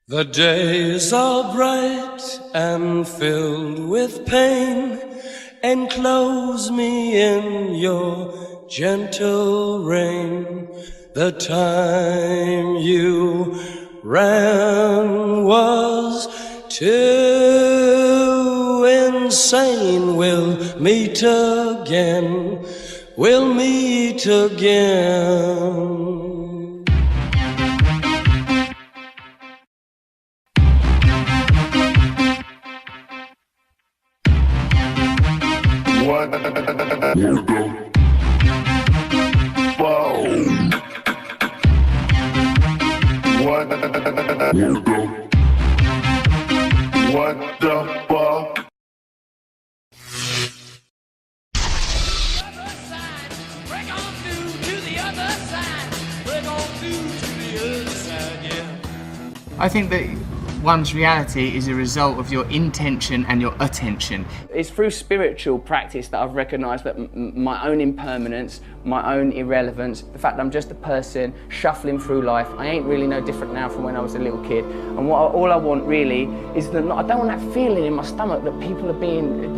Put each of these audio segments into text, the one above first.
The days are bright and filled with pain. Enclose me in your gentle rain. The time you ran was too insane. We'll meet again. We'll meet again. What the fuck? I think that one's reality is a result of your intention and your attention. It's through spiritual practice that I've recognised that my own impermanence, my own irrelevance, the fact that I'm just a person shuffling through life, I ain't really no different now from when I was a little kid. And all I want really is that I don't want that feeling in my stomach that people are being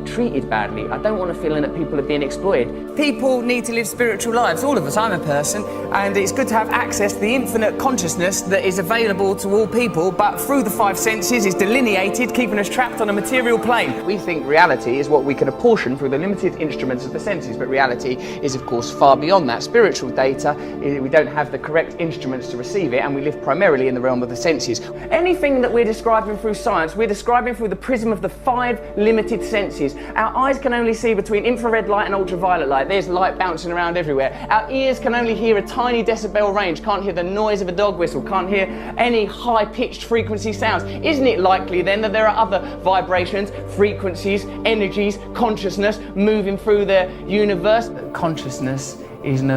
treated badly. I don't want a feeling that people are being exploited. People need to live spiritual lives, all of us. I'm a person, and it's good to have access to the infinite consciousness that is available to all people, but through the five senses is delineated, keeping us trapped on a material plane. We think reality is what we can apportion through the limited instruments of the senses, but reality is of course far beyond that. Spiritual data, we don't have the correct instruments to receive it, and we live primarily in the realm of the senses. Anything that we're describing through science, we're describing through the prism of the five limited senses. Our eyes can only see between infrared light and ultraviolet light. There's light bouncing around everywhere. Our ears can only hear a tiny decibel range, can't hear the noise of a dog whistle, can't hear any high-pitched frequency sounds. Isn't it likely then that there are other vibrations, frequencies, energies, consciousness moving through the universe? Consciousness is an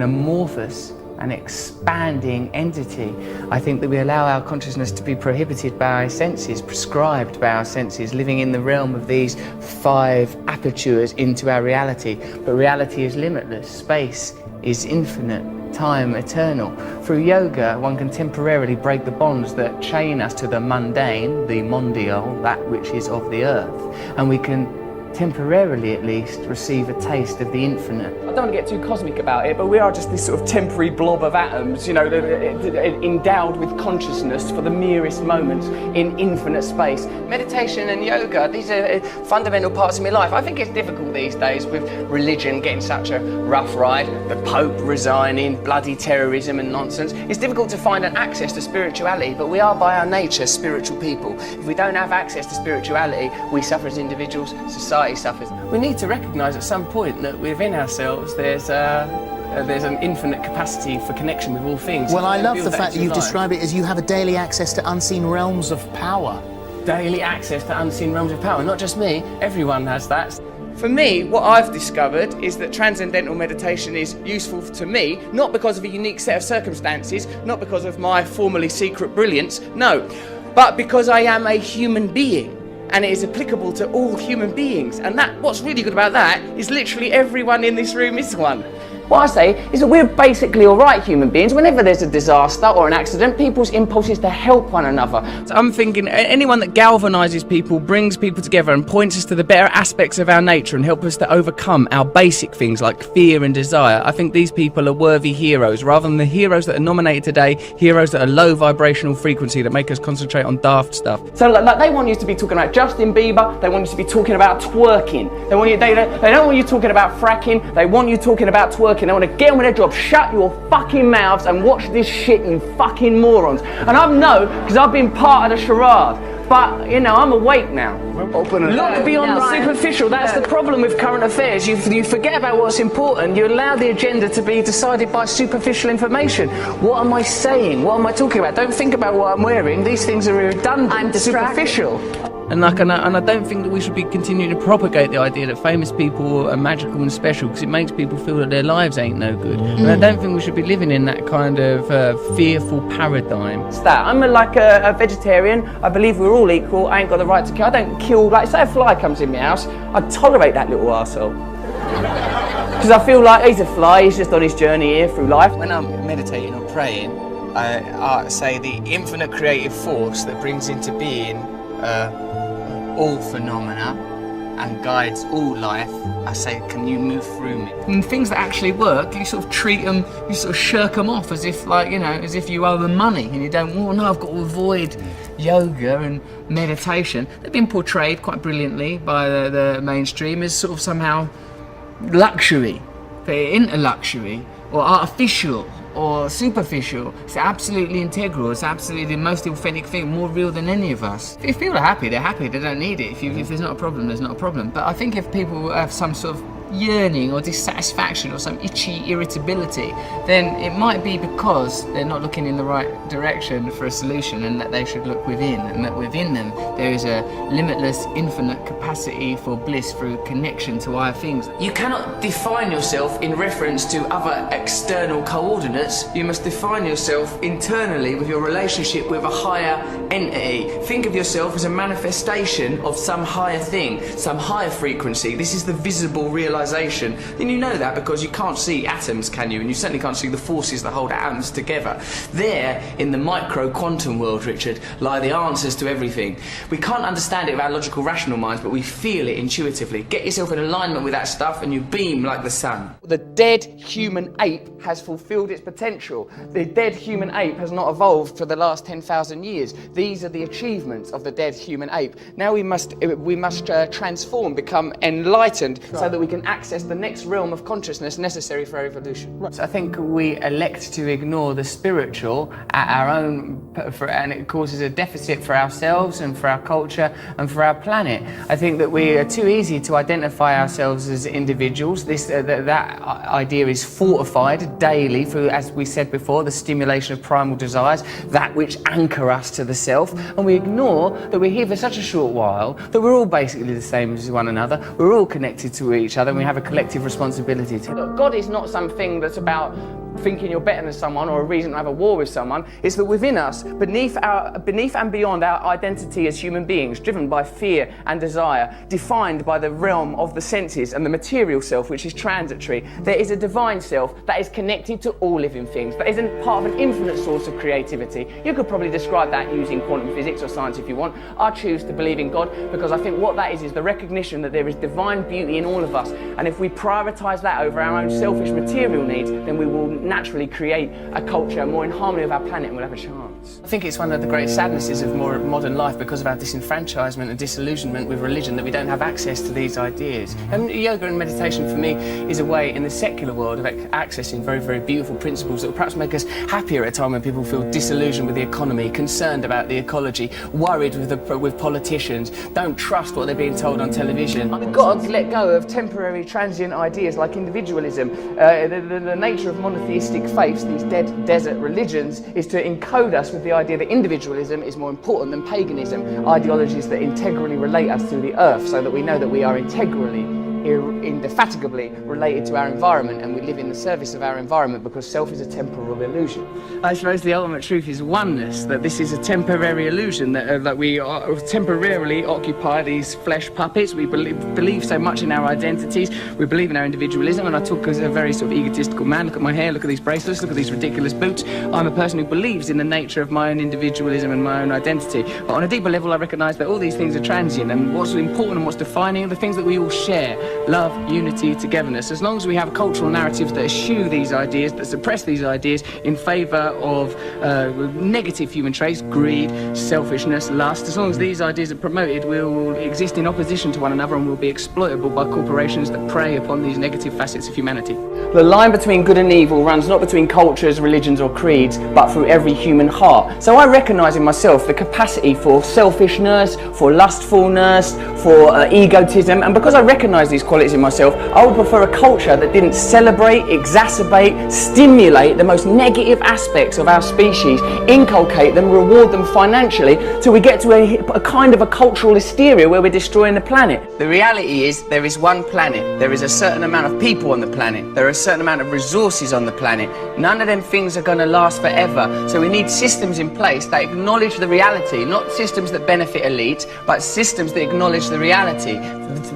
amorphous and expanding entity. I think that we allow our consciousness to be prohibited by our senses, prescribed by our senses, living in the realm of these five apertures into our reality. But reality is limitless, space is infinite, time eternal. Through yoga, one can temporarily break the bonds that chain us to the mundane, the mondial, that which is of the earth, and we can temporarily at least receive a taste of the infinite. I don't want to get too cosmic about it, but we are just this sort of temporary blob of atoms, you know, endowed with consciousness for the merest moments in infinite space. Meditation and yoga, these are fundamental parts of my life. I think it's difficult these days with religion getting such a rough ride, the Pope resigning, bloody terrorism and nonsense. It's difficult to find an access to spirituality, but we are by our nature spiritual people. If we don't have access to spirituality, we suffer as individuals, society suffers. We need to recognise at some point that within ourselves there's an infinite capacity for connection with all things. Well, I love the fact that you describe it as you have a daily access to unseen realms of power. Daily access to unseen realms of power. Not just me, everyone has that. For me, what I've discovered is that transcendental meditation is useful to me, not because of a unique set of circumstances, not because of my formerly secret brilliance, no, but because I am a human being. And it is applicable to all human beings. And what's really good about that is literally everyone in this room is one. What I say is that we're basically alright human beings. Whenever there's a disaster or an accident, people's impulse is to help one another. So I'm thinking anyone that galvanises people, brings people together and points us to the better aspects of our nature and help us to overcome our basic things like fear and desire, I think these people are worthy heroes, rather than the heroes that are nominated today, heroes that are low vibrational frequency that make us concentrate on daft stuff. So like they want you to be talking about Justin Bieber, they want you to be talking about twerking, they don't want you talking about fracking, they want you talking about twerking. I want to get on with their job. Shut your fucking mouths and watch this shit, you fucking morons. And I know, because I've been part of the charade. But, you know, I'm awake now. Look beyond the superficial. That's the problem with current affairs. You forget about what's important. You allow the agenda to be decided by superficial information. What am I saying? What am I talking about? Don't think about what I'm wearing. These things are redundant. I'm superficial. And I don't think that we should be continuing to propagate the idea that famous people are magical and special, because it makes people feel that their lives ain't no good. And I don't think we should be living in that kind of fearful paradigm. It's that. I'm like a vegetarian. I believe we're all equal. I ain't got the right to kill. I don't kill, like say a fly comes in my house, I tolerate that little arsehole. Because I feel like he's a fly, he's just on his journey here through life. When I'm meditating or praying, say the infinite creative force that brings into being all phenomena and guides all life, I say, can you move through me? And things that actually work, you sort of treat them, you sort of shirk them off as if, like, you know, as if you owe them money, and you don't, well, no, I've got to avoid yoga and meditation. They've been portrayed quite brilliantly by the mainstream as sort of somehow luxury. They're into luxury or artificial or superficial. It's absolutely integral. It's absolutely the most authentic thing, more real than any of us. If people are happy, they're happy. They don't need it. If there's not a problem, there's not a problem. But I think if people have some sort of yearning or dissatisfaction or some itchy irritability, then it might be because they're not looking in the right direction for a solution, and that they should look within, and that within them there is a limitless, infinite capacity for bliss through connection to higher things. You cannot define yourself in reference to other external coordinates. You must define yourself internally with your relationship with a higher entity. Think of yourself as a manifestation of some higher thing, some higher frequency. This is the visible realization. And you know that because you can't see atoms, can you? And you certainly can't see the forces that hold atoms together. There, in the micro quantum world, Richard, lie the answers to everything. We can't understand it with our logical, rational minds, but we feel it intuitively. Get yourself in alignment with that stuff and you beam like the sun. The dead human ape has fulfilled its potential. The dead human ape has not evolved for the last 10,000 years. These are the achievements of the dead human ape. Now we must transform, become enlightened, so that we can access the next realm of consciousness necessary for our evolution. Right. So I think we elect to ignore the spiritual at our own, and it causes a deficit for ourselves and for our culture and for our planet. I think that we are too easy to identify ourselves as individuals. That idea is fortified daily through, as we said before, the stimulation of primal desires, that which anchor us to the self, and we ignore that we're here for such a short while, that we're all basically the same as one another, we're all connected to each other, and we have a collective responsibility to. Look, God is not something that's about thinking you're better than someone or a reason to have a war with someone. It's that within us, beneath and beyond our identity as human beings, driven by fear and desire, defined by the realm of the senses and the material self, which is transitory, there is a divine self that is connected to all living things, that is part of an infinite source of creativity. You could probably describe that using quantum physics or science if you want. I choose to believe in God because I think what that is the recognition that there is divine beauty in all of us, and if we prioritize that over our own selfish material needs, then we will naturally create a culture more in harmony with our planet, and we'll have a chance. I think it's one of the great sadnesses of more modern life, because of our disenfranchisement and disillusionment with religion, that we don't have access to these ideas. And yoga and meditation for me is a way in the secular world of accessing very, very beautiful principles that will perhaps make us happier at a time when people feel disillusioned with the economy, concerned about the ecology, worried with politicians, don't trust what they're being told on television. We've got to let go of temporary, transient ideas like individualism. The nature of monotheistic faiths, these dead desert religions, is to encode us with the idea that individualism is more important than paganism, ideologies that integrally relate us to the earth, so that we know that we are integrally, indefatigably related to our environment, and we live in the service of our environment, because self is a temporal illusion. I suppose the ultimate truth is oneness, that this is a temporary illusion, that we are temporarily occupy these flesh puppets. We believe so much in our identities, we believe in our individualism, and I talk as a very sort of egotistical man. Look at my hair, look at these bracelets, look at these ridiculous boots. I'm a person who believes in the nature of my own individualism and my own identity, but on a deeper level I recognise that all these things are transient, and what's important and what's defining are the things that we all share: love, unity, togetherness. As long as we have cultural narratives that eschew these ideas, that suppress these ideas in favour of negative human traits, greed, selfishness, lust, as long as these ideas are promoted, we'll exist in opposition to one another, and we'll be exploitable by corporations that prey upon these negative facets of humanity. The line between good and evil runs not between cultures, religions or creeds, but through every human heart. So I recognise in myself the capacity for selfishness, for lustfulness, for egotism, and because I recognise these qualities in myself, I would prefer a culture that didn't celebrate, exacerbate, stimulate the most negative aspects of our species, inculcate them, reward them financially, till we get to a kind of a cultural hysteria where we're destroying the planet. The reality is there is one planet, there is a certain amount of people on the planet, there are a certain amount of resources on the planet. None of them things are going to last forever, so we need systems in place that acknowledge the reality, not systems that benefit elites, but systems that acknowledge the reality.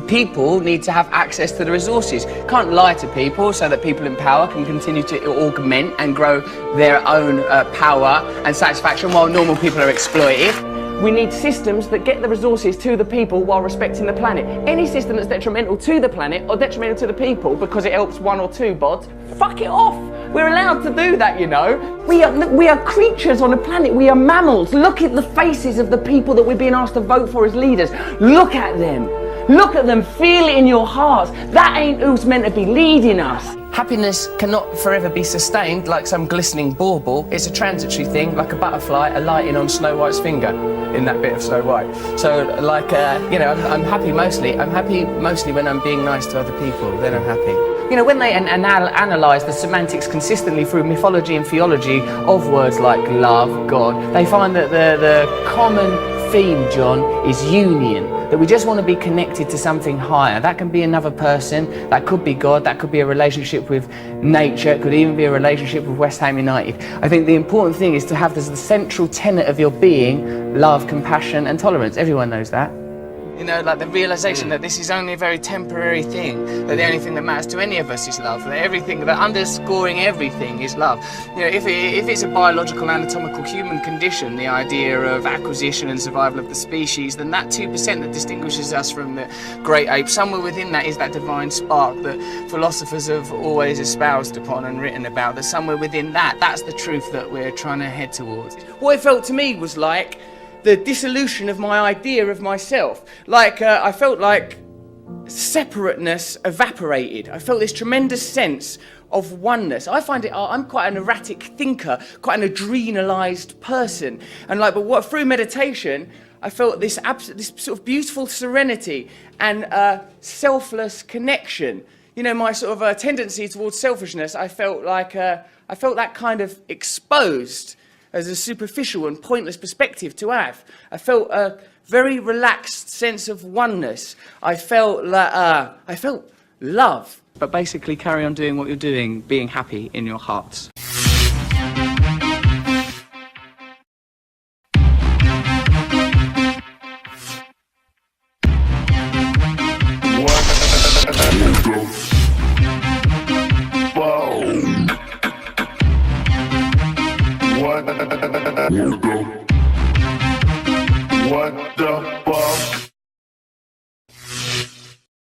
People need to have access to the resources. Can't lie to people so that people in power can continue to augment and grow their own power and satisfaction while normal people are exploited. We need systems that get the resources to the people while respecting the planet. Any system that's detrimental to the planet or detrimental to the people because it helps one or two bods, fuck it off. We're allowed to do that, you know. We are creatures on a planet. We are mammals. Look at the faces of the people that we're being asked to vote for as leaders. Look at them. Look at them. Feel it in your hearts. That ain't who's meant to be leading us. Happiness cannot forever be sustained like some glistening bauble. It's a transitory thing, like a butterfly alighting on Snow White's finger in that bit of Snow White. So, like, you know, I'm happy mostly. I'm happy mostly when I'm being nice to other people. Then I'm happy. You know, when they analyse the semantics consistently through mythology and theology of words like love, God, they find that the common theme, John, is union. That we just want to be connected to something higher. That can be another person, that could be God, that could be a relationship with nature, it could even be a relationship with West Ham United. I think the important thing is to have as the central tenet of your being love, compassion and tolerance. Everyone knows that. You know, like the realisation that this is only a very temporary thing, that the only thing that matters to any of us is love, that everything, that underscoring everything is love. You know, if it's a biological, anatomical human condition, the idea of acquisition and survival of the species, then that 2% that distinguishes us from the great apes, somewhere within that is that divine spark that philosophers have always espoused upon and written about, that somewhere within that, that's the truth that we're trying to head towards. What it felt to me was like the dissolution of my idea of myself. Like, I felt like separateness evaporated. I felt this tremendous sense of oneness. I find it, I'm quite an erratic thinker, quite an adrenalised person. And like, but what, through meditation, I felt this sort of beautiful serenity and selfless connection. You know, my sort of tendency towards selfishness, I felt like, I felt that kind of exposed as a superficial and pointless perspective to have. I felt a very relaxed sense of oneness. I felt love. But basically carry on doing what you're doing, being happy in your hearts. What the fuck?